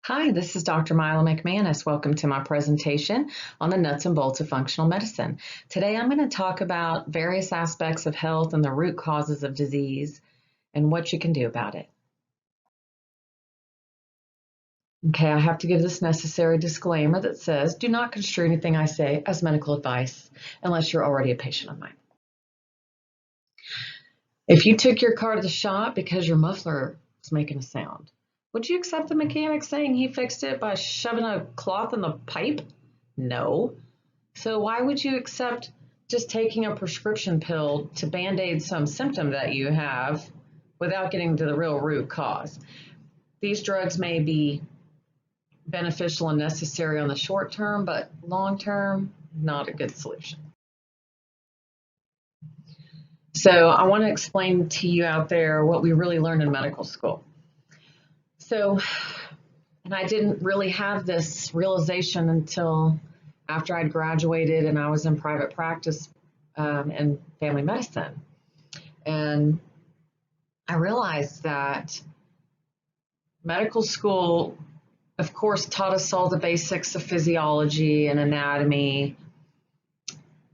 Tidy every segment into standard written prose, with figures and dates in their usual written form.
Hi, this is Dr. Mila McManus. Welcome to my presentation on the nuts and bolts of functional medicine. Today I'm going to talk about various aspects of health and the root causes of disease and what you can do about it. Okay, I have to give this necessary disclaimer that says, do not construe anything I say as medical advice unless you're already a patient of mine. If you took your car to the shop because your muffler was making a sound, would you accept the mechanic saying he fixed it by shoving a cloth in the pipe? No. So why would you accept just taking a prescription pill to band-aid some symptom that you have without getting to the real root cause? These drugs may be beneficial and necessary on the short term, but long term, not a good solution. So I want to explain to you out there what we really learned in medical school. And I didn't really have this realization until after I'd graduated and I was in private practice in family medicine. And I realized that medical school, of course, taught us all the basics of physiology and anatomy,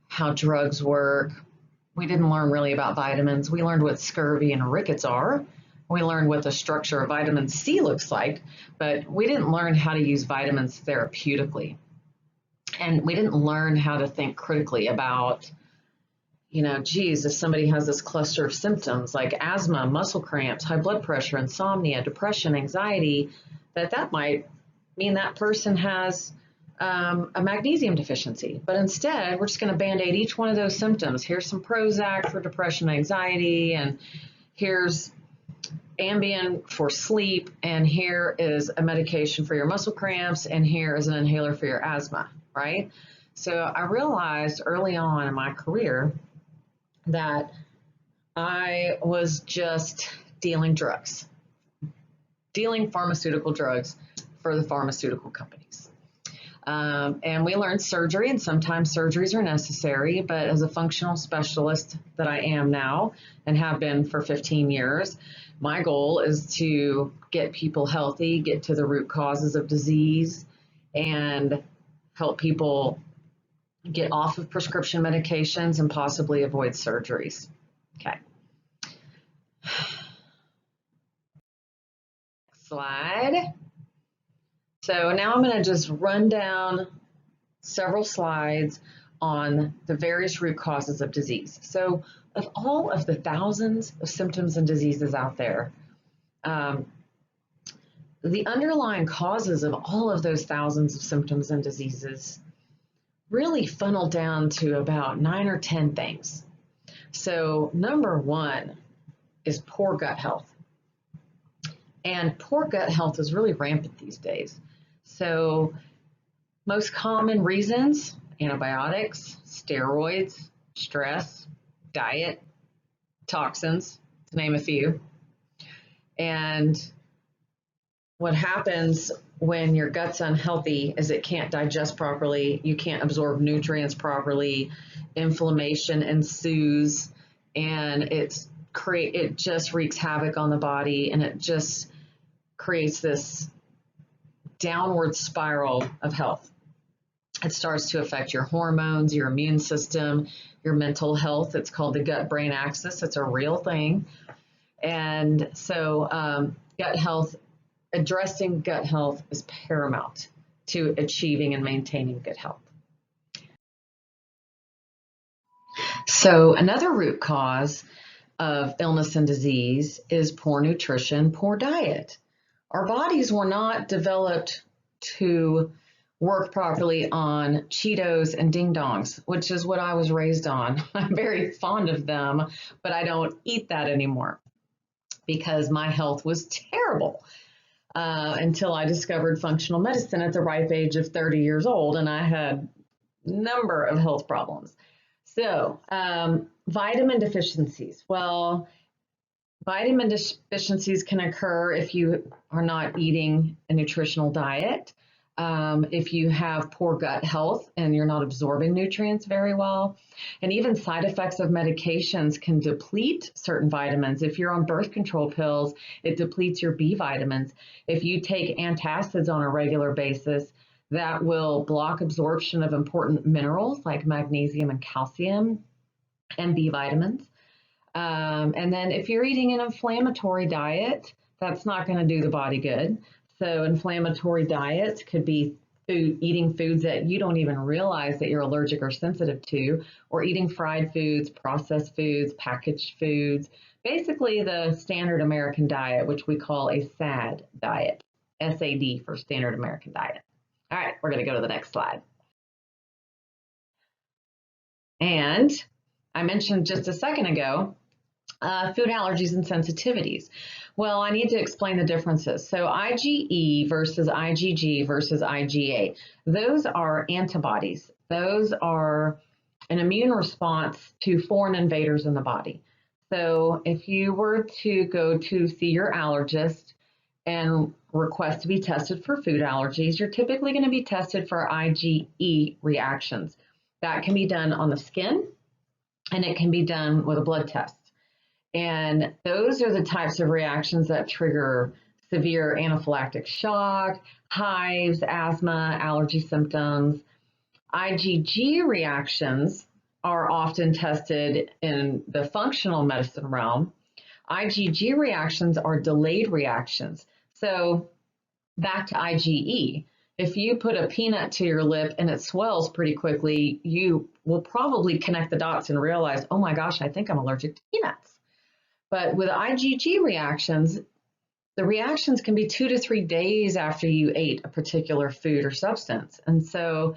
how drugs work. We didn't learn really about vitamins. We learned what scurvy and rickets are. We learned what the structure of vitamin C looks like, but we didn't learn how to use vitamins therapeutically. And we didn't learn how to think critically about, geez, if somebody has this cluster of symptoms like asthma, muscle cramps, high blood pressure, insomnia, depression, anxiety, that might mean that person has a magnesium deficiency. But instead, we're just going to band-aid each one of those symptoms. Here's some Prozac for depression, anxiety, and here's Ambien for sleep, and here is a medication for your muscle cramps, and here is an inhaler for your asthma, right? So I realized early on in my career that I was just dealing pharmaceutical drugs for the pharmaceutical companies. And we learned surgery, and sometimes surgeries are necessary, but as a functional specialist that I am now and have been for 15 years, my goal is to get people healthy, get to the root causes of disease, and help people get off of prescription medications and possibly avoid surgeries. Okay. Slide. So now I'm going to just run down several slides on the various root causes of disease. So of all of the thousands of symptoms and diseases out there, the underlying causes of all of those thousands of symptoms and diseases really funnel down to about 9 or 10 things. So number one is poor gut health. And poor gut health is really rampant these days. So most common reasons: antibiotics, steroids, stress, diet, toxins, to name a few. And what happens when your gut's unhealthy is it can't digest properly, you can't absorb nutrients properly, inflammation ensues, and it just wreaks havoc on the body, and it just creates this downward spiral of health. It starts to affect your hormones, your immune system, your mental health. It's called the gut-brain axis. It's a real thing. And so gut health, addressing gut health is paramount to achieving and maintaining good health. So another root cause of illness and disease is poor nutrition, poor diet. Our bodies were not developed to work properly on Cheetos and Ding Dongs, which is what I was raised on. I'm very fond of them, but I don't eat that anymore because my health was terrible until I discovered functional medicine at the ripe age of 30 years old, and I had a number of health problems. So vitamin deficiencies. Well, vitamin deficiencies can occur if you are not eating a nutritional diet. if you have poor gut health and you're not absorbing nutrients very well. And even side effects of medications can deplete certain vitamins. If you're on birth control pills, it depletes your B vitamins. If you take antacids on a regular basis, that will block absorption of important minerals like magnesium and calcium and B vitamins. And then if you're eating an inflammatory diet, that's not going to do the body good. So inflammatory diets could be eating foods that you don't even realize that you're allergic or sensitive to, or eating fried foods, processed foods, packaged foods, basically the standard American diet, which we call a SAD diet, SAD for standard American diet. All right, we're going to go to the next slide. And I mentioned just a second ago, food allergies and sensitivities. Well, I need to explain the differences. So IgE versus IgG versus IgA, those are antibodies. Those are an immune response to foreign invaders in the body. So if you were to go to see your allergist and request to be tested for food allergies, you're typically going to be tested for IgE reactions. That can be done on the skin, and it can be done with a blood test. And those are the types of reactions that trigger severe anaphylactic shock, hives, asthma, allergy symptoms. IgG reactions are often tested in the functional medicine realm. IgG reactions are delayed reactions. So back to IgE. If you put a peanut to your lip and it swells pretty quickly, you will probably connect the dots and realize, oh my gosh, I think I'm allergic to peanuts. But with IgG reactions, the reactions can be 2 to 3 days after you ate a particular food or substance. And so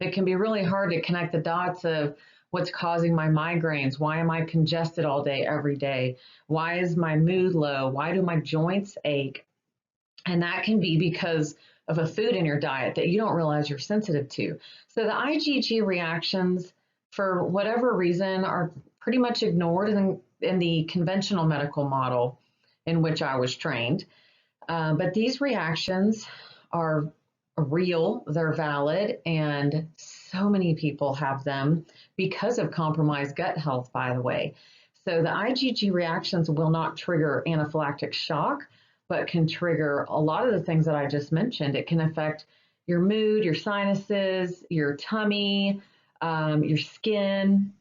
it can be really hard to connect the dots of what's causing my migraines. Why am I congested all day, every day? Why is my mood low? Why do my joints ache? And that can be because of a food in your diet that you don't realize you're sensitive to. So the IgG reactions, for whatever reason, are pretty much ignored in the conventional medical model in which I was trained. But these reactions are real, they're valid, and so many people have them because of compromised gut health, by the way. So the IgG reactions will not trigger anaphylactic shock, but can trigger a lot of the things that I just mentioned. It can affect your mood, your sinuses, your tummy, your skin,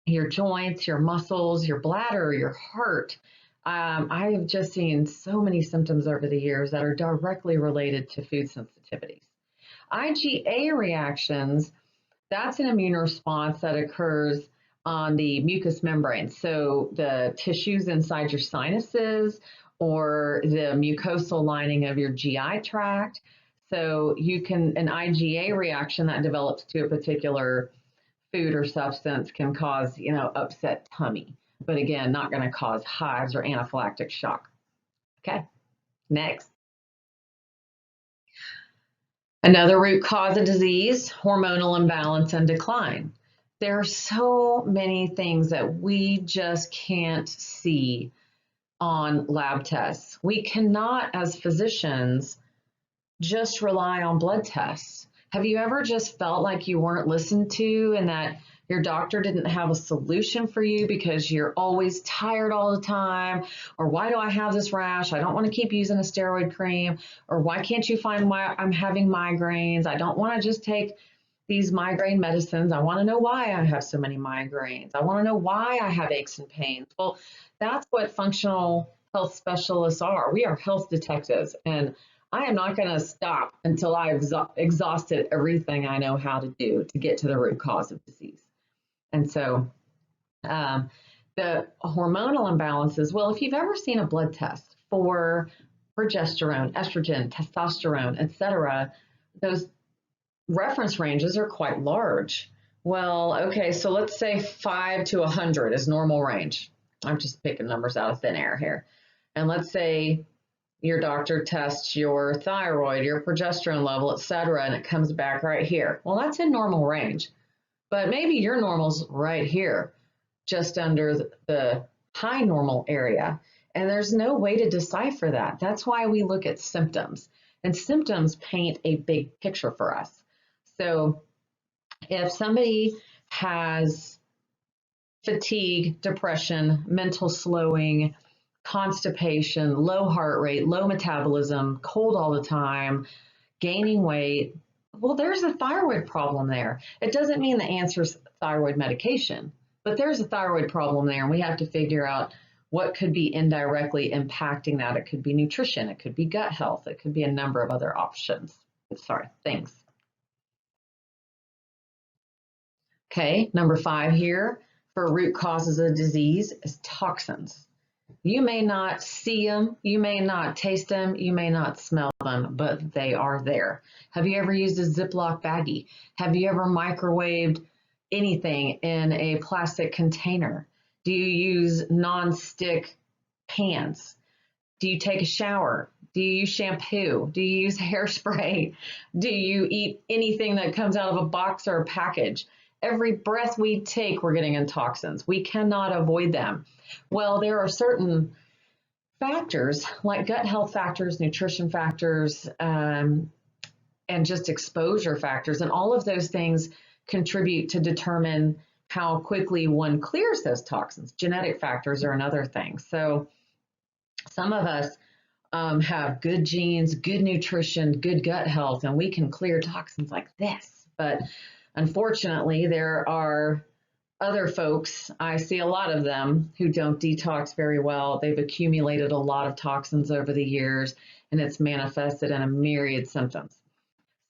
your joints, your muscles, your bladder, your heart. I have just seen so many symptoms over the years that are directly related to food sensitivities. IgA reactions, that's an immune response that occurs on the mucous membrane. So the tissues inside your sinuses or the mucosal lining of your GI tract. So an IgA reaction that develops to a particular food or substance can cause, upset tummy, but again, not going to cause hives or anaphylactic shock. Okay, next. Another root cause of disease, hormonal imbalance and decline. There are so many things that we just can't see on lab tests. We cannot, as physicians, just rely on blood tests. Have you ever just felt like you weren't listened to and that your doctor didn't have a solution for you because you're always tired all the time? Or why do I have this rash? I don't want to keep using a steroid cream. Or why can't you find why I'm having migraines? I don't want to just take these migraine medicines. I want to know why I have so many migraines. I want to know why I have aches and pains. Well, that's what functional health specialists are. We are health detectives, and I am not going to stop until I've exhausted everything I know how to do to get to the root cause of disease. And so the hormonal imbalances, well, if you've ever seen a blood test for progesterone, estrogen, testosterone, etc., those reference ranges are quite large. Well, okay, so let's say 5 to 100 is normal range. I'm just picking numbers out of thin air here. And let's say your doctor tests your thyroid, your progesterone level, etc., and it comes back right here. Well, that's in normal range, but maybe your normal's right here, just under the high normal area. And there's no way to decipher that. That's why we look at symptoms. And symptoms paint a big picture for us. So if somebody has fatigue, depression, mental slowing, constipation, low heart rate, low metabolism, cold all the time, gaining weight, well, there's a thyroid problem there. It doesn't mean the answer is thyroid medication, but there's a thyroid problem there, and we have to figure out what could be indirectly impacting that. It could be nutrition, it could be gut health, it could be a number of other things. Okay, number 5 here for root causes of disease is toxins. You may not see them, you may not taste them, you may not smell them, but they are there. Have you ever used a Ziploc baggie? Have you ever microwaved anything in a plastic container? Do you use non-stick pans? Do you take a shower? Do you use shampoo? Do you use hairspray? Do you eat anything that comes out of a box or a package? Every breath we take, we're getting in toxins. We cannot avoid them. Well, there are certain factors like gut health factors, nutrition factors, and just exposure factors. And all of those things contribute to determine how quickly one clears those toxins. Genetic factors are another thing. So some of us have good genes, good nutrition, good gut health, and we can clear toxins like this. But unfortunately, there are other folks, I see a lot of them, who don't detox very well. They've accumulated a lot of toxins over the years, and it's manifested in a myriad symptoms.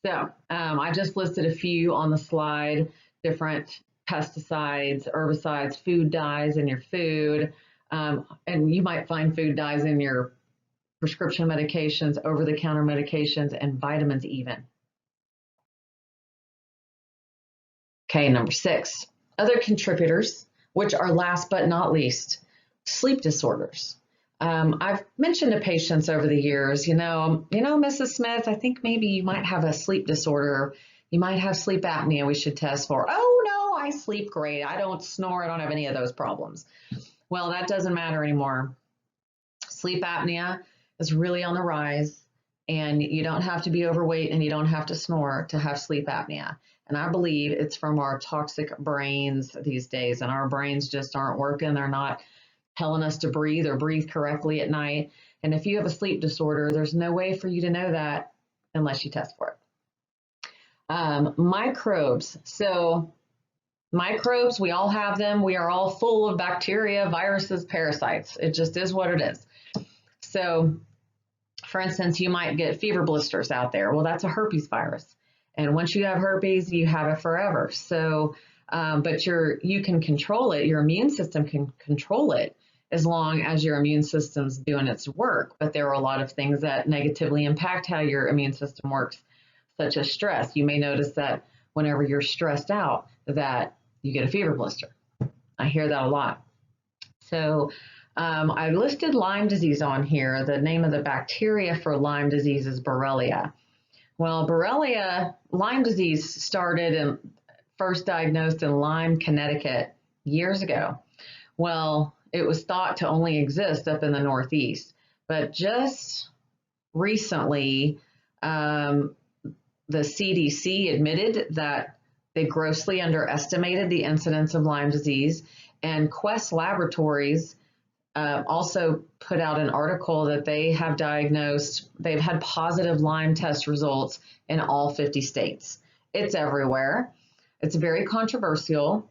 So I just listed a few on the slide, different pesticides, herbicides, food dyes in your food, and you might find food dyes in your prescription medications, over-the-counter medications, and vitamins even. Okay, number 6, other contributors, which are last but not least, sleep disorders. I've mentioned to patients over the years, you know, Mrs. Smith, I think maybe you might have a sleep disorder. You might have sleep apnea we should test for. Oh, no, I sleep great. I don't snore. I don't have any of those problems. Well, that doesn't matter anymore. Sleep apnea is really on the rise, and you don't have to be overweight and you don't have to snore to have sleep apnea. And I believe it's from our toxic brains these days, and our brains just aren't working. They're not telling us to breathe or breathe correctly at night. And if you have a sleep disorder, there's no way for you to know that unless you test for it. Microbes. So microbes, we all have them. We are all full of bacteria, viruses, parasites. It just is what it is. So for instance, you might get fever blisters out there. Well, that's a herpes virus. And once you have herpes, you have it forever. So, but you can control it. Your immune system can control it as long as your immune system's doing its work. But there are a lot of things that negatively impact how your immune system works, such as stress. You may notice that whenever you're stressed out, that you get a fever blister. I hear that a lot. So I listed Lyme disease on here. The name of the bacteria for Lyme disease is Borrelia. Well, Lyme disease started and first diagnosed in Lyme, Connecticut years ago. Well, it was thought to only exist up in the Northeast, but just recently, the CDC admitted that they grossly underestimated the incidence of Lyme disease, and Quest Laboratories also put out an article that they've had positive Lyme test results in all 50 states. It's everywhere. It's very controversial.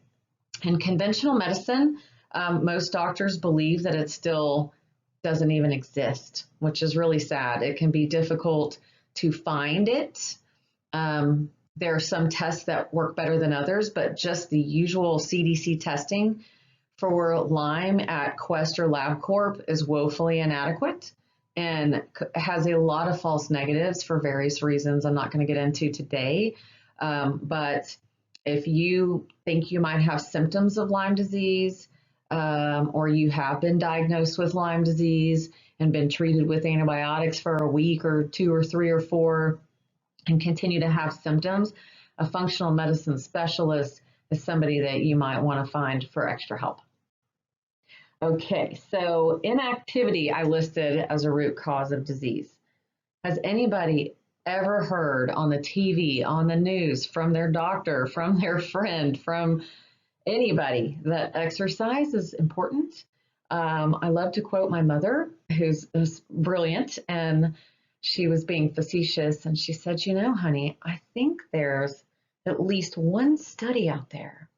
In conventional medicine, most doctors believe that it still doesn't even exist, which is really sad. It can be difficult to find it. There are some tests that work better than others, but just the usual CDC testing for Lyme at Quest or LabCorp is woefully inadequate and has a lot of false negatives for various reasons I'm not going to get into today. But if you think you might have symptoms of Lyme disease, or you have been diagnosed with Lyme disease and been treated with antibiotics for a week or 2 or 3 or 4 and continue to have symptoms, a functional medicine specialist is somebody that you might want to find for extra help. Okay, so inactivity I listed as a root cause of disease. Has anybody ever heard on the TV, on the news, from their doctor, from their friend, from anybody that exercise is important? I love to quote my mother, who's brilliant, and she was being facetious, and she said, you know, honey, I think there's at least one study out there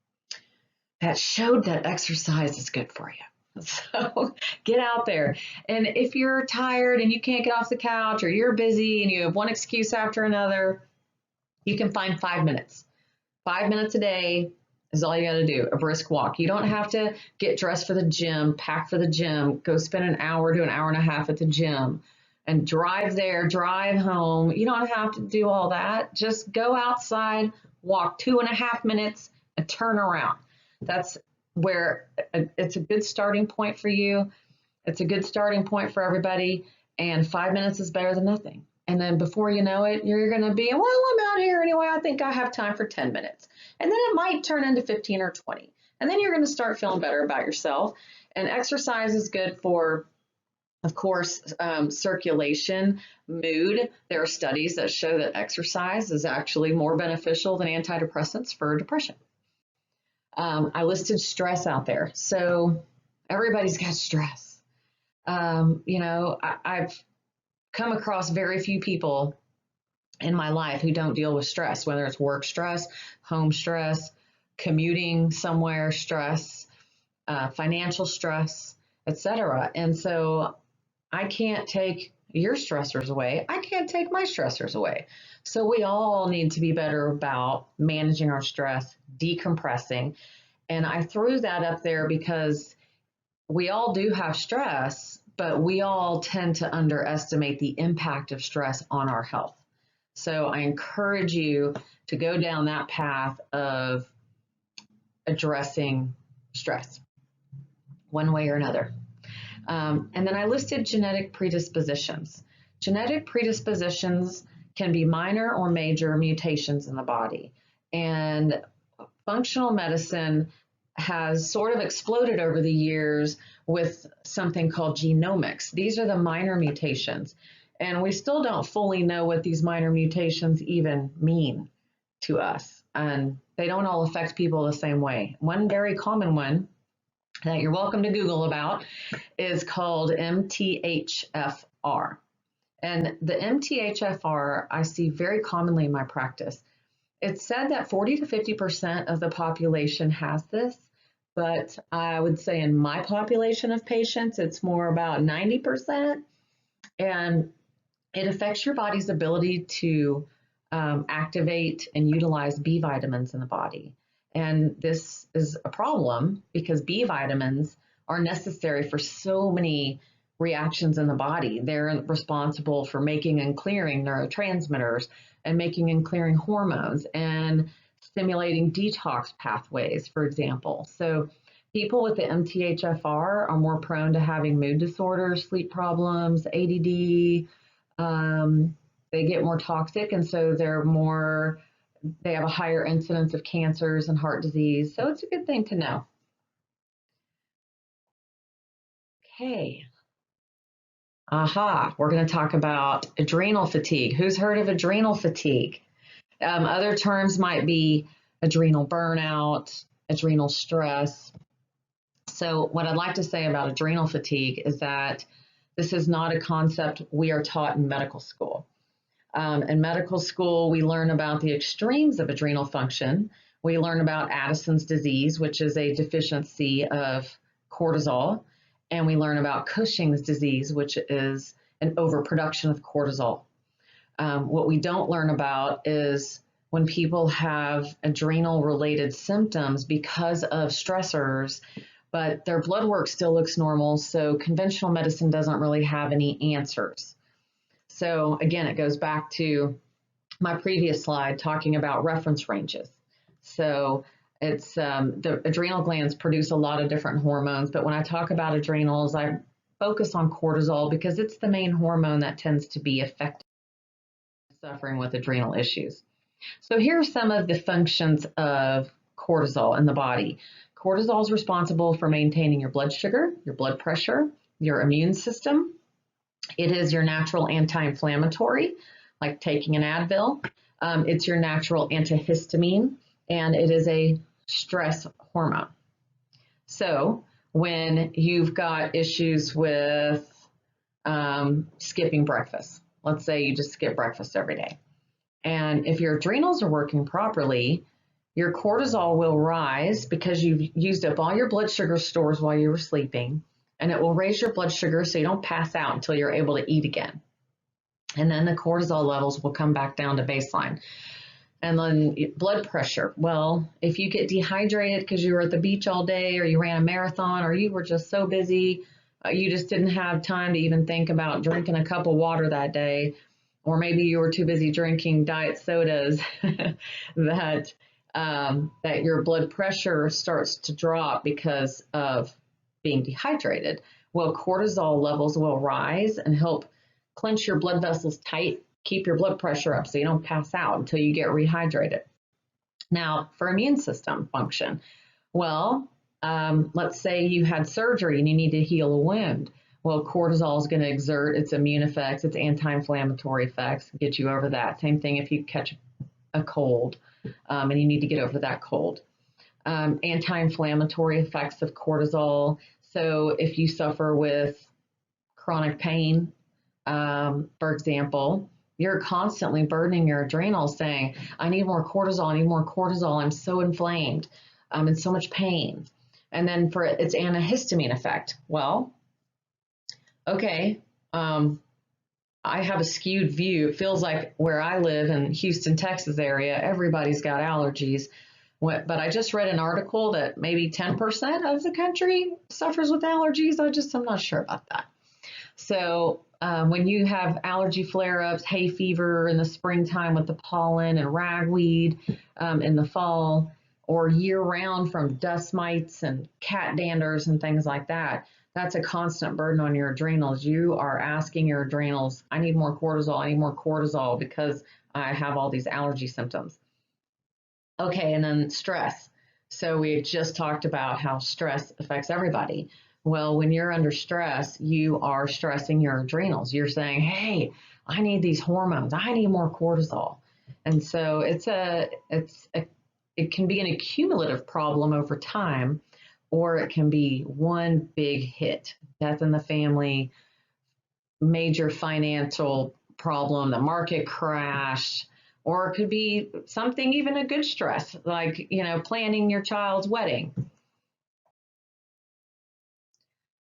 that showed that exercise is good for you. So get out there. And if you're tired and you can't get off the couch, or you're busy and you have one excuse after another, you can find 5 minutes. 5 minutes a day is all you got to do, a brisk walk. You don't have to get dressed for the gym, pack for the gym, go spend an hour to an hour and a half at the gym and drive there, drive home. You don't have to do all that. Just go outside, walk 2.5 minutes and turn around. That's where it's a good starting point for you. It's a good starting point for everybody. And 5 minutes is better than nothing. And then before you know it, you're going to be, well, I'm out here anyway. I think I have time for 10 minutes. And then it might turn into 15 or 20. And then you're going to start feeling better about yourself. And exercise is good for, of course, circulation, mood. There are studies that show that exercise is actually more beneficial than antidepressants for depression. I listed stress out there. So everybody's got stress. I've come across very few people in my life who don't deal with stress, whether it's work stress, home stress, commuting somewhere stress, financial stress, etc. And so I can't take your stressors away. I can't take my stressors away. So we all need to be better about managing our stress, decompressing. And I threw that up there because we all do have stress, but we all tend to underestimate the impact of stress on our health. So I encourage you to go down that path of addressing stress one way or another. And then I listed genetic predispositions. Genetic predispositions can be minor or major mutations in the body. And functional medicine has sort of exploded over the years with something called genomics. These are the minor mutations. And we still don't fully know what these minor mutations even mean to us. And they don't all affect people the same way. One very common one that you're welcome to Google about is called MTHFR. And the MTHFR I see very commonly in my practice. It's said that 40 to 50% of the population has this, but I would say in my population of patients, it's more about 90%. And it affects your body's ability to activate and utilize B vitamins in the body. And this is a problem because B vitamins are necessary for so many reactions in the body. They're responsible for making and clearing neurotransmitters and making and clearing hormones and stimulating detox pathways, for example. So people with the MTHFR are more prone to having mood disorders, sleep problems, ADD. They get more toxic, and so they have a higher incidence of cancers and heart disease. So it's a good thing to know. Okay. We're going to talk about adrenal fatigue. Who's heard of adrenal fatigue? Other terms might be adrenal burnout, adrenal stress. So what I'd like to say about adrenal fatigue is that this is not a concept we are taught in medical school. In medical school, we learn about the extremes of adrenal function. We learn about Addison's disease, which is a deficiency of cortisol. And we learn about Cushing's disease, which is an overproduction of cortisol. What we don't learn about is when people have adrenal-related symptoms because of stressors, but their blood work still looks normal, so conventional medicine doesn't really have any answers. So again, it goes back to my previous slide talking about reference ranges. So it's the adrenal glands produce a lot of different hormones, but when I talk about adrenals, I focus on cortisol because it's the main hormone that tends to be affected suffering with adrenal issues. So here are some of the functions of cortisol in the body. Cortisol is responsible for maintaining your blood sugar, your blood pressure, your immune system, It is your natural anti-inflammatory, like taking an Advil. It's your natural antihistamine, and it is a stress hormone. So when you've got issues with skipping breakfast, let's say you just skip breakfast every day, and if your adrenals are working properly, your cortisol will rise because you've used up all your blood sugar stores while you were sleeping, and it will raise your blood sugar so you don't pass out until you're able to eat again. And then the cortisol levels will come back down to baseline. And then blood pressure. Well, if you get dehydrated because you were at the beach all day, or you ran a marathon, or you were just so busy, you just didn't have time to even think about drinking a cup of water that day, or maybe you were too busy drinking diet sodas, that your blood pressure starts to drop because of being dehydrated. Well, cortisol levels will rise and help clench your blood vessels tight, keep your blood pressure up so you don't pass out until you get rehydrated. Now, for immune system function, well, let's say you had surgery and you need to heal a wound. Well, cortisol is going to exert its immune effects, its anti-inflammatory effects, get you over that. Same thing if you catch a cold and you need to get over that cold. Anti-inflammatory effects of cortisol. So if you suffer with chronic pain, for example, you're constantly burdening your adrenals saying, I need more cortisol, I need more cortisol, I'm so inflamed, I'm in so much pain. And then for its antihistamine effect, well, okay, I have a skewed view. It feels like where I live in Houston, Texas area, everybody's got allergies. But I just read an article that maybe 10% of the country suffers with allergies. I'm not sure about that. So when you have allergy flare-ups, hay fever in the springtime with the pollen, and ragweed in the fall, or year-round from dust mites and cat danders and things like that, that's a constant burden on your adrenals. You are asking your adrenals, I need more cortisol because I have all these allergy symptoms. Okay, and then stress. So we just talked about how stress affects everybody. Well, when you're under stress, you are stressing your adrenals. You're saying, hey, I need these hormones. I need more cortisol. And so it can be an accumulative problem over time, or it can be one big hit, death in the family, major financial problem, the market crash, or it could be something, even a good stress, like, planning your child's wedding.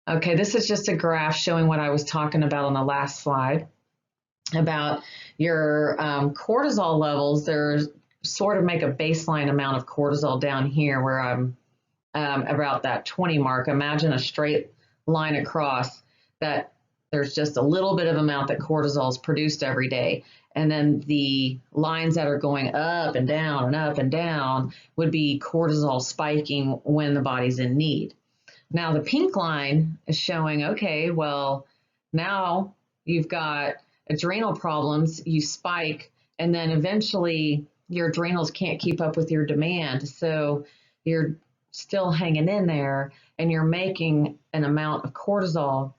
Okay, this is just a graph showing what I was talking about on the last slide about your cortisol levels. There's sort of make a baseline amount of cortisol down here where I'm about that 20 mark. Imagine a straight line across that there's just a little bit of amount that cortisol is produced every day. And then the lines that are going up and down and up and down would be cortisol spiking when the body's in need. Now the pink line is showing, okay, well, now you've got adrenal problems, you spike, and then eventually your adrenals can't keep up with your demand. So you're still hanging in there and you're making an amount of cortisol,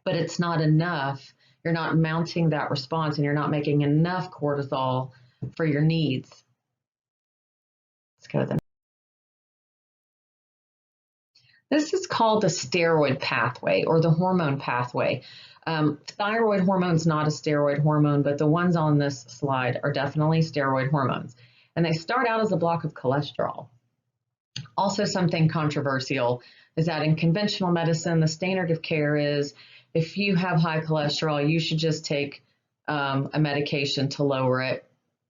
but it's not enough. You're not mounting that response and you're not making enough cortisol for your needs. Let's go to the This is called the steroid pathway or the hormone pathway. Thyroid hormone is not a steroid hormone, but the ones on this slide are definitely steroid hormones. And they start out as a block of cholesterol. Also, something controversial is that in conventional medicine, the standard of care is if you have high cholesterol, you should just take a medication to lower it.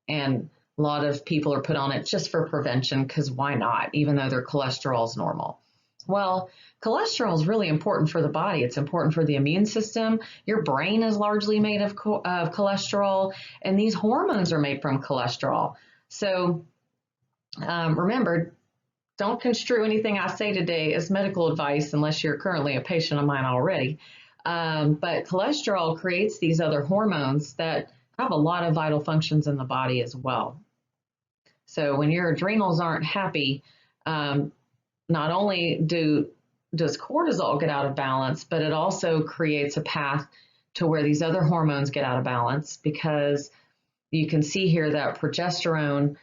And a lot of people are put on it just for prevention, because why not, even though their cholesterol is normal. Well, cholesterol is really important for the body. It's important for the immune system. Your brain is largely made of cholesterol, and these hormones are made from cholesterol. So remember, don't construe anything I say today as medical advice unless you're currently a patient of mine already. But cholesterol creates these other hormones that have a lot of vital functions in the body as well. So when your adrenals aren't happy, not only does cortisol get out of balance, but it also creates a path to where these other hormones get out of balance, because you can see here that progesterone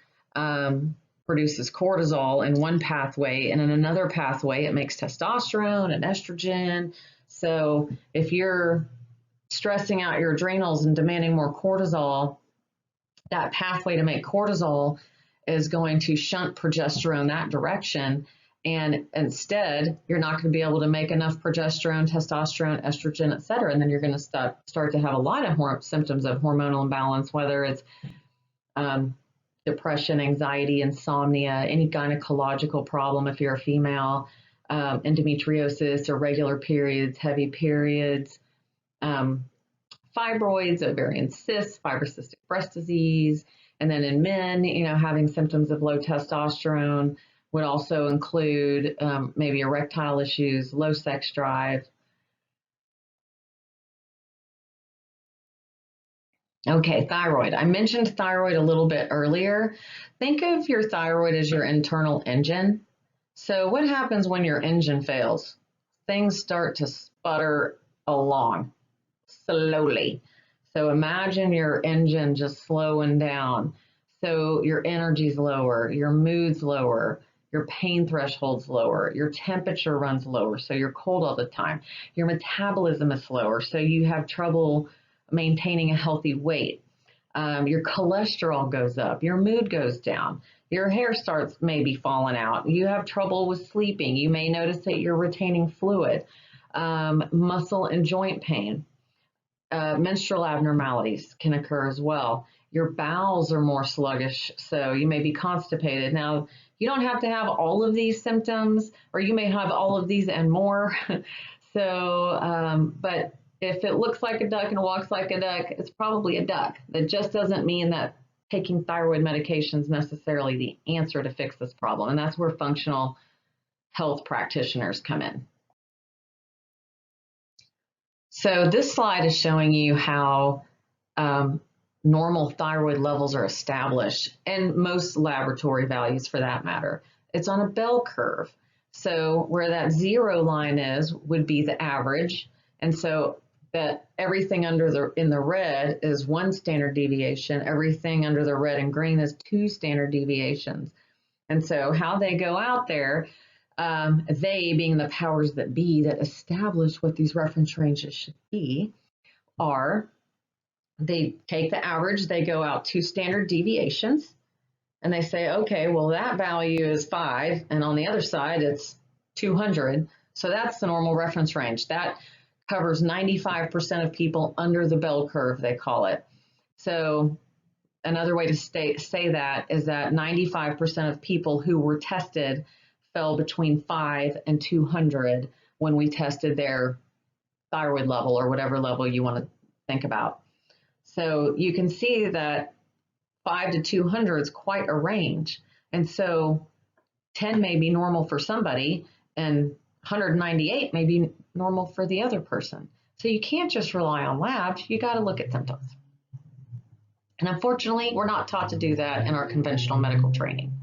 produces cortisol in one pathway, and in another pathway it makes testosterone and estrogen. So if you're stressing out your adrenals and demanding more cortisol, that pathway to make cortisol is going to shunt progesterone that direction. And instead, you're not going to be able to make enough progesterone, testosterone, estrogen, et cetera. And then you're going to start to have a lot of symptoms of hormonal imbalance, whether it's depression, anxiety, insomnia, any gynecological problem if you're a female, endometriosis, irregular periods, heavy periods, fibroids, ovarian cysts, fibrocystic breast disease. And then in men, having symptoms of low testosterone would also include maybe erectile issues, low sex drive. Okay, thyroid. I mentioned thyroid a little bit earlier. Think of your thyroid as your internal engine. So what happens when your engine fails? Things start to sputter along slowly. So imagine your engine just slowing down. So your energy's lower, your mood's lower, your pain threshold's lower, your temperature runs lower, so you're cold all the time. Your metabolism is slower, so you have trouble maintaining a healthy weight. Your cholesterol goes up, your mood goes down, your hair starts maybe falling out, you have trouble with sleeping, you may notice that you're retaining fluid, muscle and joint pain. Menstrual abnormalities can occur as well. Your bowels are more sluggish, so you may be constipated. Now, you don't have to have all of these symptoms, or you may have all of these and more. But if it looks like a duck and walks like a duck, it's probably a duck. That just doesn't mean that taking thyroid medication is necessarily the answer to fix this problem. And that's where functional health practitioners come in. So this slide is showing you how normal thyroid levels are established, and most laboratory values for that matter. It's on a bell curve. So where that 0 line is would be the average, and so that everything in the red is 1 standard deviation, everything under the red and green is 2 standard deviations. And so how they go out there, they being the powers that be that establish what these reference ranges should be, are they take the average, they go out 2 standard deviations, and they say, okay, well, that value is 5, and on the other side, it's 200. So that's the normal reference range. That covers 95% of people under the bell curve, they call it. So another way to say that is that 95% of people who were tested fell between 5 and 200 when we tested their thyroid level, or whatever level you want to think about. So you can see that 5 to 200 is quite a range. And so 10 may be normal for somebody, and 198 may be normal for the other person. So you can't just rely on labs, you got to look at symptoms. And unfortunately, we're not taught to do that in our conventional medical training.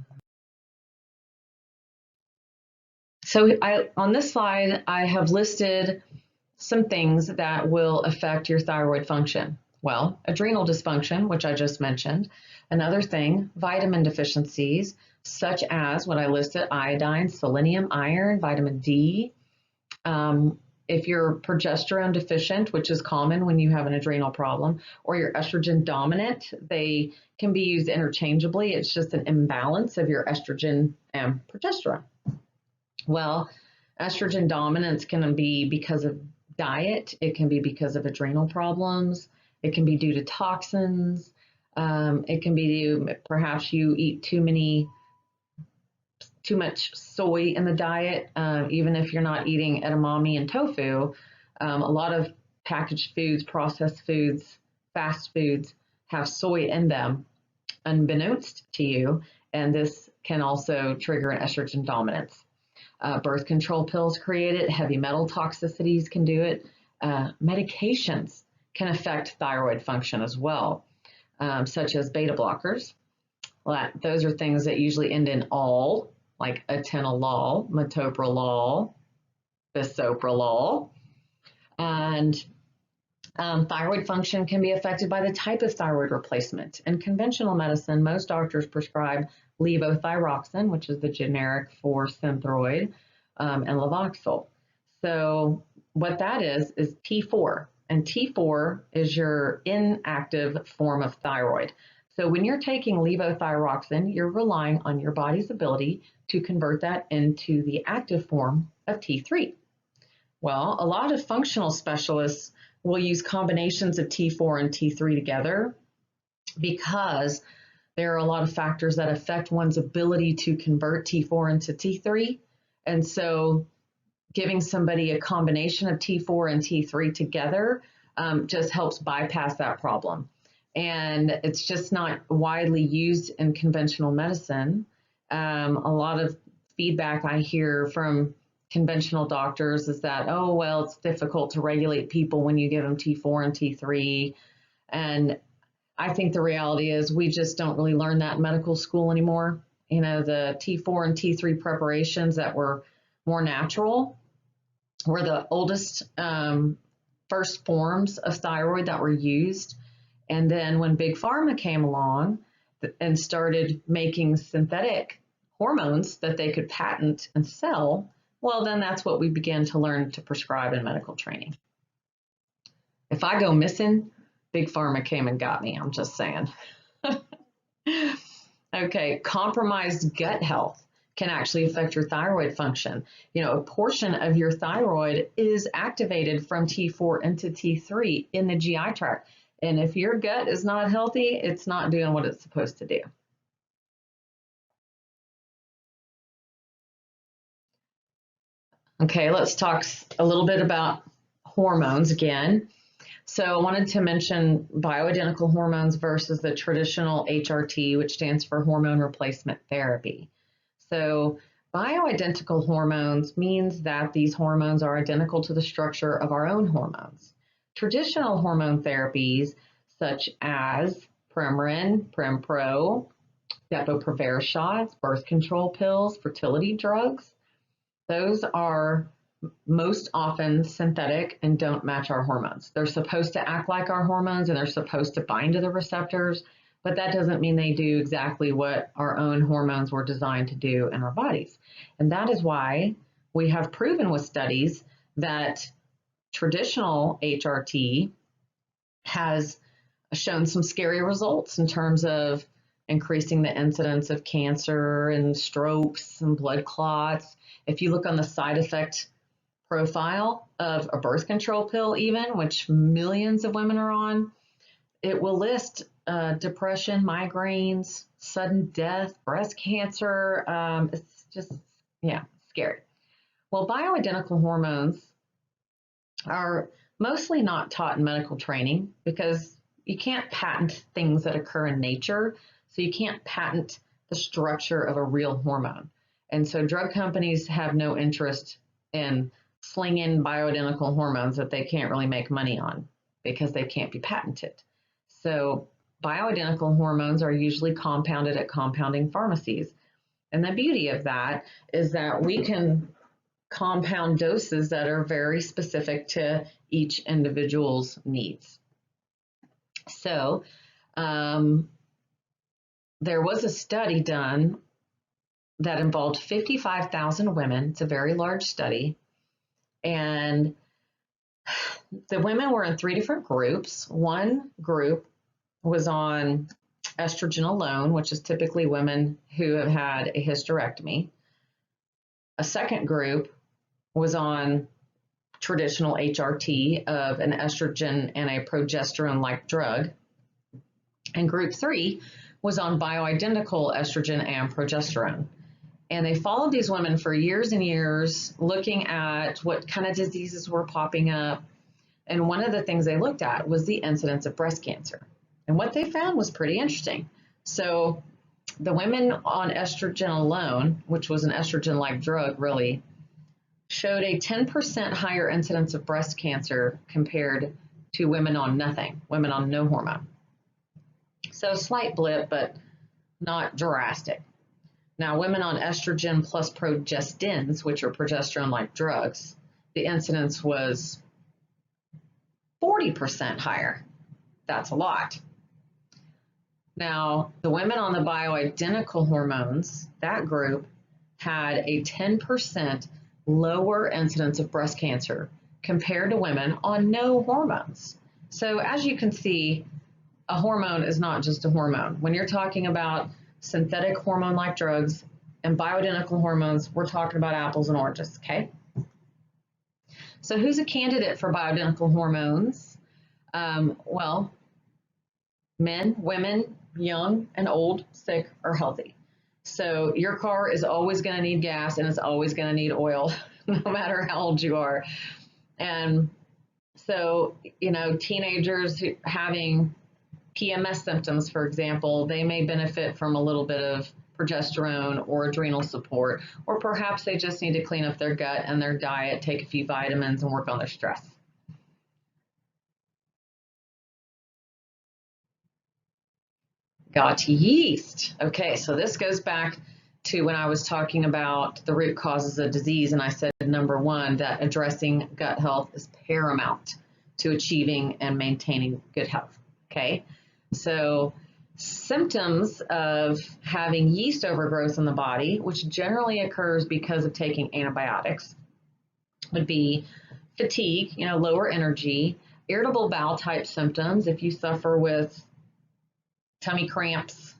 So on this slide, I have listed some things that will affect your thyroid function. Well, adrenal dysfunction, which I just mentioned. Another thing, vitamin deficiencies, such as what I listed: iodine, selenium, iron, vitamin D. If you're progesterone deficient, which is common when you have an adrenal problem, or you're estrogen dominant, they can be used interchangeably. It's just an imbalance of your estrogen and progesterone. Well, estrogen dominance can be because of diet. It can be because of adrenal problems. It can be due to toxins. It can be due, perhaps you eat too much soy in the diet, even if you're not eating edamame and tofu. A lot of packaged foods, processed foods, fast foods have soy in them, unbeknownst to you, and this can also trigger an estrogen dominance. Birth control pills create it. Heavy metal toxicities can do it. Medications can affect thyroid function as well, such as beta blockers. Those are things that usually end in -ol, like atenolol, metoprolol, bisoprolol. And Thyroid function can be affected by the type of thyroid replacement. In conventional medicine, most doctors prescribe levothyroxine, which is the generic for Synthroid, and Levoxyl. So what that is T4, and T4 is your inactive form of thyroid. So when you're taking levothyroxine, you're relying on your body's ability to convert that into the active form of T3. Well, a lot of functional specialists will use combinations of T4 and T3 together because there are a lot of factors that affect one's ability to convert T4 into T3. And so giving somebody a combination of T4 and T3 together just helps bypass that problem. And it's just not widely used in conventional medicine. A lot of feedback I hear from conventional doctors is that, oh, well, it's difficult to regulate people when you give them T4 and T3. And I think the reality is we just don't really learn that in medical school anymore. You know, the T4 and T3 preparations that were more natural were the oldest first forms of thyroid that were used. And then when Big Pharma came along and started making synthetic hormones that they could patent and sell, well, then that's what we began to learn to prescribe in medical training. If I go missing, Big Pharma came and got me, I'm just saying. Okay, compromised gut health can actually affect your thyroid function. You know, a portion of your thyroid is activated from T4 into T3 in the GI tract. And if your gut is not healthy, it's not doing what it's supposed to do. Okay, let's talk a little bit about hormones again. So I wanted to mention bioidentical hormones versus the traditional HRT, which stands for hormone replacement therapy. So bioidentical hormones means that these hormones are identical to the structure of our own hormones. Traditional hormone therapies such as Premarin, Prempro, Depo-Provera shots, birth control pills, fertility drugs, those are most often synthetic and don't match our hormones. They're supposed to act like our hormones and they're supposed to bind to the receptors, but that doesn't mean they do exactly what our own hormones were designed to do in our bodies. And that is why we have proven with studies that traditional HRT has shown some scary results in terms of increasing the incidence of cancer and strokes and blood clots. If you look on the side effect profile of a birth control pill even, which millions of women are on, it will list depression, migraines, sudden death, breast cancer. It's just, yeah, scary. Well, bioidentical hormones are mostly not taught in medical training because you can't patent things that occur in nature. So you can't patent the structure of a real hormone. And so drug companies have no interest in slinging bioidentical hormones that they can't really make money on because they can't be patented. So bioidentical hormones are usually compounded at compounding pharmacies. And the beauty of that is that we can compound doses that are very specific to each individual's needs. So there was a study done that involved 55,000 women. It's a very large study. And the women were in 3 different groups. One group was on estrogen alone, which is typically women who have had a hysterectomy. A second group was on traditional HRT of an estrogen and a progesterone-like drug. And group 3 was on bioidentical estrogen and progesterone. And they followed these women for years and years, looking at what kind of diseases were popping up. And one of the things they looked at was the incidence of breast cancer. And what they found was pretty interesting. So the women on estrogen alone, which was an estrogen-like drug really, showed a 10% higher incidence of breast cancer compared to women on nothing, women on no hormone. So slight blip, but not drastic. Now, women on estrogen plus progestins, which are progesterone-like drugs, the incidence was 4 40% higher. That's a lot. Now, the women on the bioidentical hormones, that group, had a 10% lower incidence of breast cancer compared to women on no hormones. So as you can see, a hormone is not just a hormone. When you're talking about synthetic hormone-like drugs and bioidentical hormones, we're talking about apples and oranges, okay? So who's a candidate for bioidentical hormones? Well, men, women, young and old, sick or healthy. So your car is always going to need gas and it's always going to need oil, no matter how old you are. And so, you know, teenagers having PMS symptoms, for example, they may benefit from a little bit of progesterone or adrenal support, or perhaps they just need to clean up their gut and their diet, take a few vitamins and work on their stress. Got yeast. Okay, so this goes back to when I was talking about the root causes of disease, and I said, number one, that addressing gut health is paramount to achieving and maintaining good health. Okay, so symptoms of having yeast overgrowth in the body, which generally occurs because of taking antibiotics, would be fatigue, you know, lower energy, irritable bowel type symptoms. If you suffer with tummy cramps,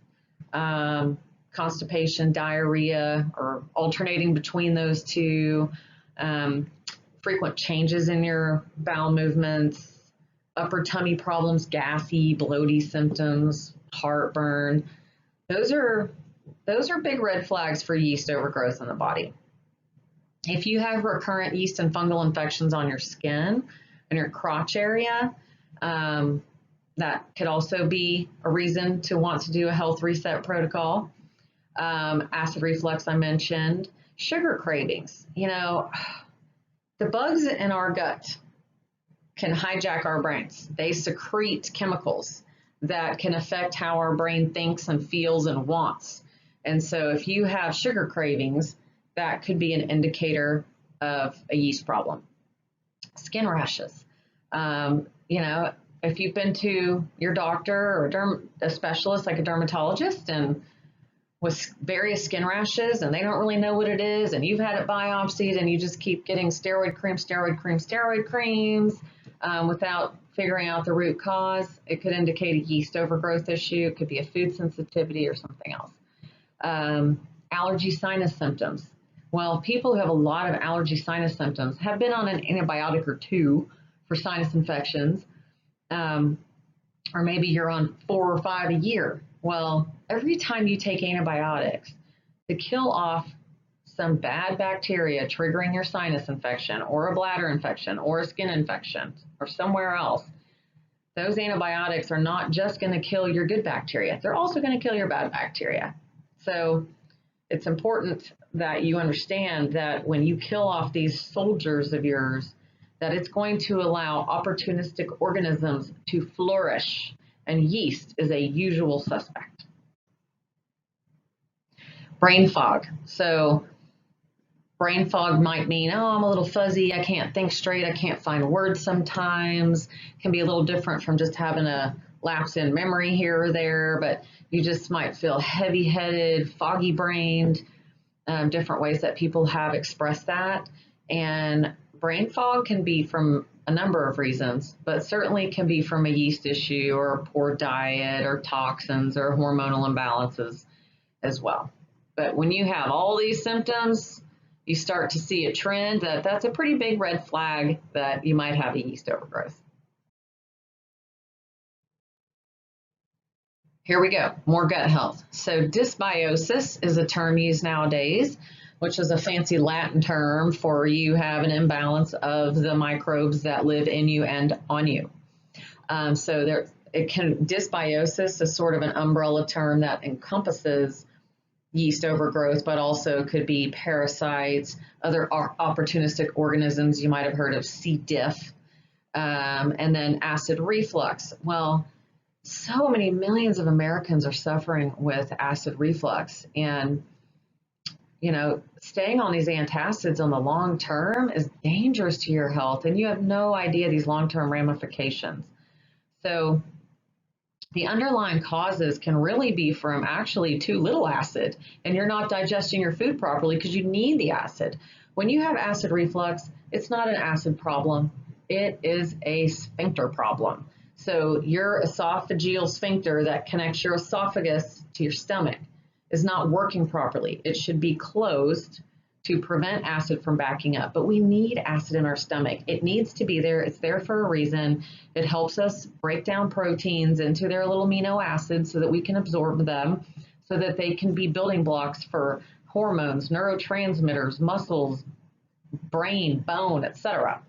constipation, diarrhea, or alternating between those two, frequent changes in your bowel movements, upper tummy problems, gassy, bloaty symptoms, heartburn. Those are big red flags for yeast overgrowth in the body. If you have recurrent yeast and fungal infections on your skin and your crotch area, that could also be a reason to want to do a health reset protocol. Acid reflux, I mentioned. Sugar cravings. You know, the bugs in our gut can hijack our brains. They secrete chemicals that can affect how our brain thinks and feels and wants. And so if you have sugar cravings, that could be an indicator of a yeast problem. Skin rashes. You know, if you've been to your doctor or a specialist like a dermatologist and with various skin rashes and they don't really know what it is and you've had it biopsied and you just keep getting steroid creams without figuring out the root cause, it could indicate a yeast overgrowth issue. It could be a food sensitivity or something else. Allergy sinus symptoms. Well, people who have a lot of allergy sinus symptoms have been on an antibiotic or two for sinus infections. Or maybe you're on 4 or 5 a year. Well, every time you take antibiotics to kill off some bad bacteria triggering your sinus infection or a bladder infection or a skin infection or somewhere else, those antibiotics are not just going to kill your good bacteria. They're also going to kill your bad bacteria. So it's important that you understand that when you kill off these soldiers of yours, that it's going to allow opportunistic organisms to flourish, and yeast is a usual suspect. Brain fog. So brain fog might mean, oh, I'm a little fuzzy, I can't think straight, I can't find words sometimes. It can be a little different from just having a lapse in memory here or there, but you just might feel heavy-headed, foggy-brained, different ways that people have expressed that. And brain fog can be from a number of reasons, but certainly can be from a yeast issue or a poor diet or toxins or hormonal imbalances as well. But when you have all these symptoms, you start to see a trend that's a pretty big red flag that you might have a yeast overgrowth. Here we go, more gut health. So dysbiosis is a term used nowadays, which is a fancy Latin term for you have an imbalance of the microbes that live in you and on you. Dysbiosis is sort of an umbrella term that encompasses yeast overgrowth, but also could be parasites, other opportunistic organisms. You might have heard of C. diff, and then acid reflux. Well, so many millions of Americans are suffering with acid reflux, and staying on these antacids on the long term is dangerous to your health, and you have no idea these long-term ramifications. So the underlying causes can really be from actually too little acid, and you're not digesting your food properly because you need the acid. When you have acid reflux, it's not an acid problem. It is a sphincter problem. So your esophageal sphincter that connects your esophagus to your stomach is not working properly. It should be closed to prevent acid from backing up. But we need acid in our stomach. It needs to be there. It's there for a reason. It helps us break down proteins into their little amino acids so that we can absorb them, so that they can be building blocks for hormones, neurotransmitters, muscles, brain, bone, etc.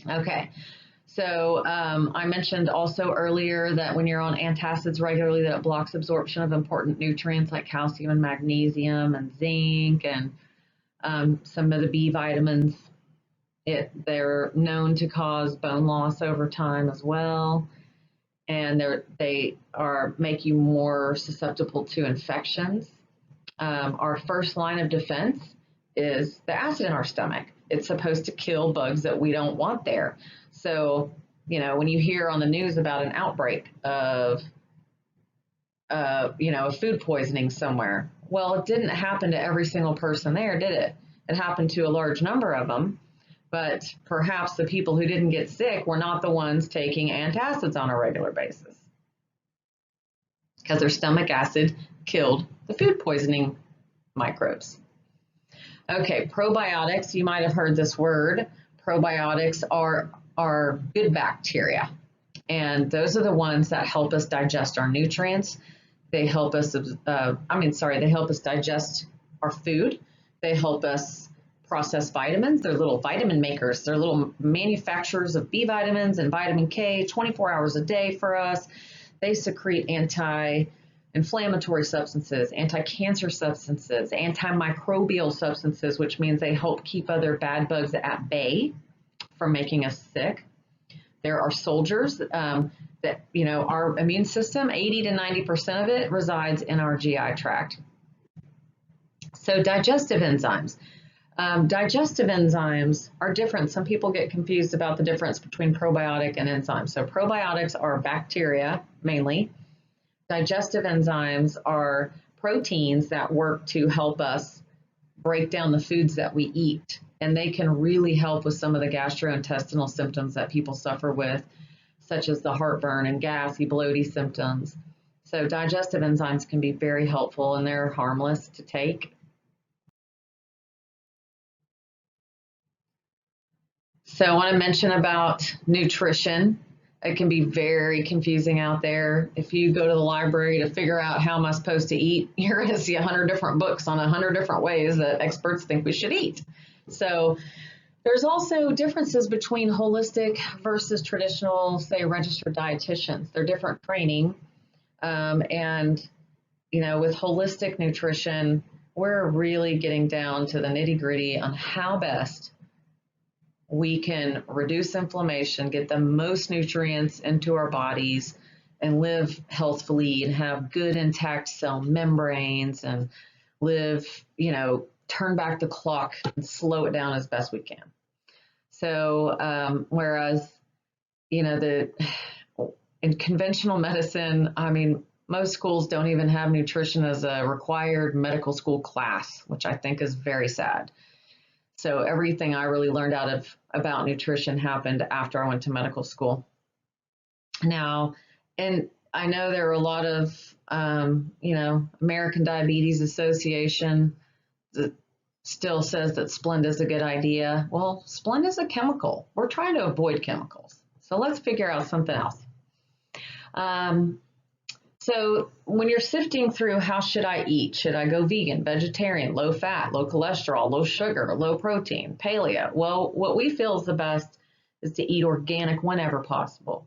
Okay. So I mentioned also earlier that when you're on antacids regularly, that it blocks absorption of important nutrients like calcium and magnesium and zinc and some of the B vitamins. They're known to cause bone loss over time as well, and they make you more susceptible to infections. Our first line of defense is the acid in our stomach. It's supposed to kill bugs that we don't want there. So, when you hear on the news about an outbreak of, food poisoning somewhere, well, it didn't happen to every single person there, did it? It happened to a large number of them, but perhaps the people who didn't get sick were not the ones taking antacids on a regular basis because their stomach acid killed the food poisoning microbes. Okay, probiotics, you might have heard this word. Probiotics are good bacteria, and those are the ones that help us digest our nutrients. They help us, they help us digest our food. They help us process vitamins. They're little vitamin makers. They're little manufacturers of B vitamins and vitamin K 24 hours a day for us. They secrete anti-inflammatory substances, anti-cancer substances, antimicrobial substances, which means they help keep other bad bugs at bay from making us sick. There are soldiers that, our immune system, 80 to 90% of it resides in our GI tract. So digestive enzymes. Digestive enzymes are different. Some people get confused about the difference between probiotic and enzymes. So probiotics are bacteria mainly. Digestive enzymes are proteins that work to help us break down the foods that we eat. And they can really help with some of the gastrointestinal symptoms that people suffer with, such as the heartburn and gassy, bloaty symptoms. So digestive enzymes can be very helpful, and they're harmless to take. So I want to mention about nutrition. It can be very confusing out there. If you go to the library to figure out how am I supposed to eat, you're going to see 100 different books on 100 different ways that experts think we should eat. So there's also differences between holistic versus traditional, say, registered dietitians. They're different training. And, with holistic nutrition, we're really getting down to the nitty-gritty on how best we can reduce inflammation, get the most nutrients into our bodies, and live healthfully and have good intact cell membranes and live, turn back the clock and slow it down as best we can. So whereas, in conventional medicine, most schools don't even have nutrition as a required medical school class, which I think is very sad. So everything I really learned about nutrition happened after I went to medical school. Now, and I know there are a lot of, American Diabetes Association that still says that Splenda is a good idea. Well, Splenda is a chemical. We're trying to avoid chemicals. So let's figure out something else. So when you're sifting through how should I eat, should I go vegan, vegetarian, low fat, low cholesterol, low sugar, low protein, paleo? Well, what we feel is the best is to eat organic whenever possible.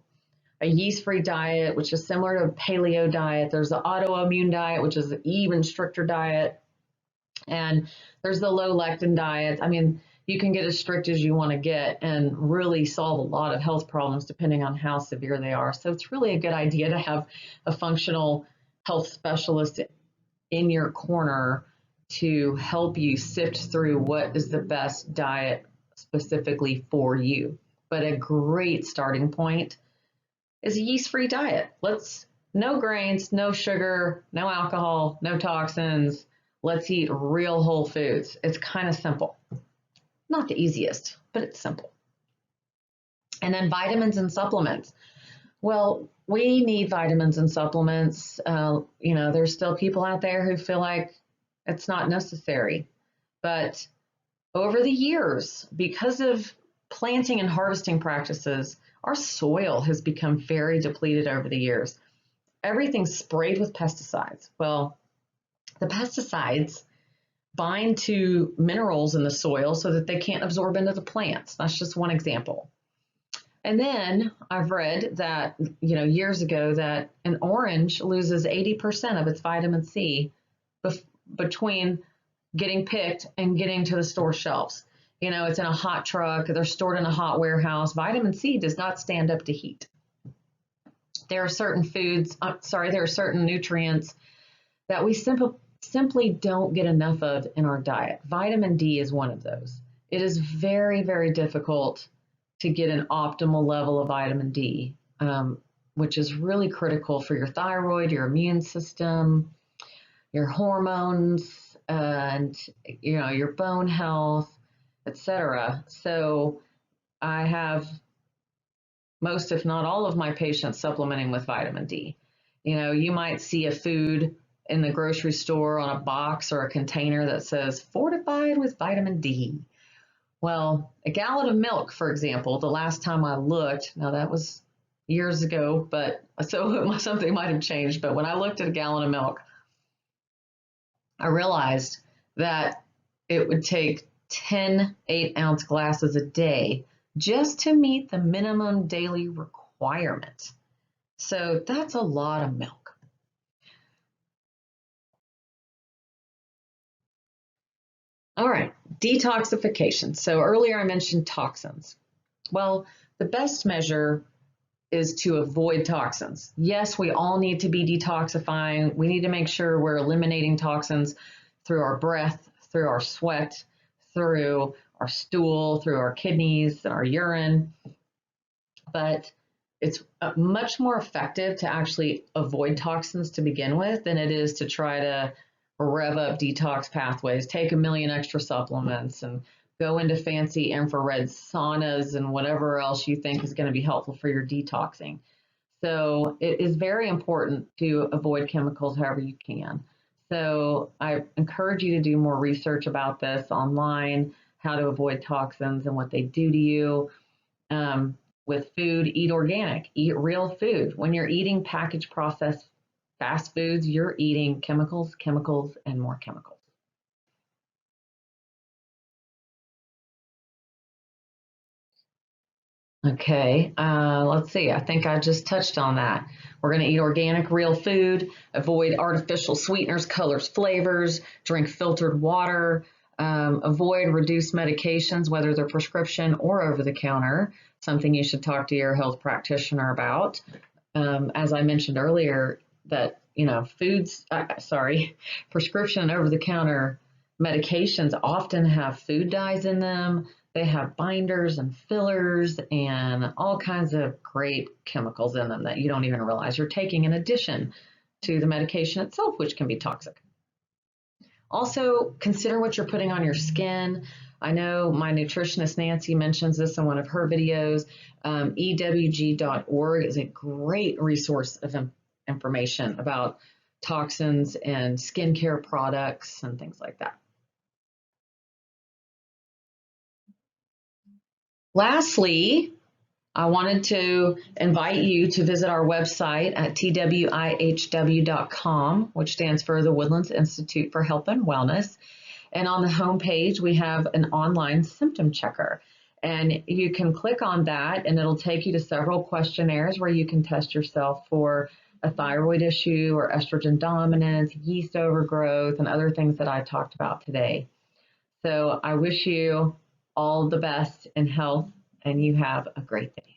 A yeast-free diet, which is similar to a paleo diet. There's the autoimmune diet, which is an even stricter diet. And there's the low lectin diet. You can get as strict as you want to get and really solve a lot of health problems depending on how severe they are. So it's really a good idea to have a functional health specialist in your corner to help you sift through what is the best diet specifically for you. But a great starting point is a yeast-free diet. No grains, no sugar, no alcohol, no toxins. Let's eat real whole foods. It's kind of simple. Not the easiest, but it's simple. And then vitamins and supplements. Well, we need vitamins and supplements. There's still people out there who feel like it's not necessary. But over the years, because of planting and harvesting practices, our soil has become very depleted over the years. Everything's sprayed with pesticides. Well, the pesticides bind to minerals in the soil so that they can't absorb into the plants. That's just one example. And then I've read that, years ago, that an orange loses 80% of its vitamin C between getting picked and getting to the store shelves. It's in a hot truck, they're stored in a hot warehouse. Vitamin C does not stand up to heat. There are certain nutrients that we simply don't get enough of in our diet. Vitamin D is one of those. It is very, very difficult to get an optimal level of vitamin D, which is really critical for your thyroid, your immune system, your hormones, and your bone health, etc. So I have most, if not all, of my patients supplementing with vitamin D. You might see a food in the grocery store on a box or a container that says fortified with vitamin D. Well, a gallon of milk, for example, the last time I looked, now that was years ago, but so something might have changed. But when I looked at a gallon of milk, I realized that it would take 10 8-ounce glasses a day just to meet the minimum daily requirement. So that's a lot of milk. All right, detoxification. So earlier I mentioned toxins. Well, the best measure is to avoid toxins. Yes, we all need to be detoxifying. We need to make sure we're eliminating toxins through our breath, through our sweat, through our stool, through our kidneys, and our urine. But it's much more effective to actually avoid toxins to begin with than it is to try to rev up detox pathways, take a million extra supplements, and go into fancy infrared saunas and whatever else you think is going to be helpful for your detoxing. So it is very important to avoid chemicals however you can. So I encourage you to do more research about this online, how to avoid toxins and what they do to you. With food, eat organic, eat real food. When you're eating packaged processed fast foods, you're eating chemicals, and more chemicals. Okay, let's see. I think I just touched on that. We're going to eat organic, real food, avoid artificial sweeteners, colors, flavors, drink filtered water, avoid reduced medications, whether they're prescription or over the counter, something you should talk to your health practitioner about. As I mentioned earlier, that prescription and over-the-counter medications often have food dyes in them. They have binders and fillers and all kinds of great chemicals in them that you don't even realize you're taking in addition to the medication itself, which can be toxic. Also, consider what you're putting on your skin. I know my nutritionist Nancy mentions this in one of her videos. EWG.org is a great resource of information about toxins and skincare products and things like that. Lastly, I wanted to invite you to visit our website at TWIHW.com, which stands for the Woodlands Institute for Health and Wellness. And on the homepage, we have an online symptom checker. And you can click on that and it'll take you to several questionnaires where you can test yourself for a thyroid issue or estrogen dominance, yeast overgrowth, and other things that I talked about today. So I wish you all the best in health and you have a great day.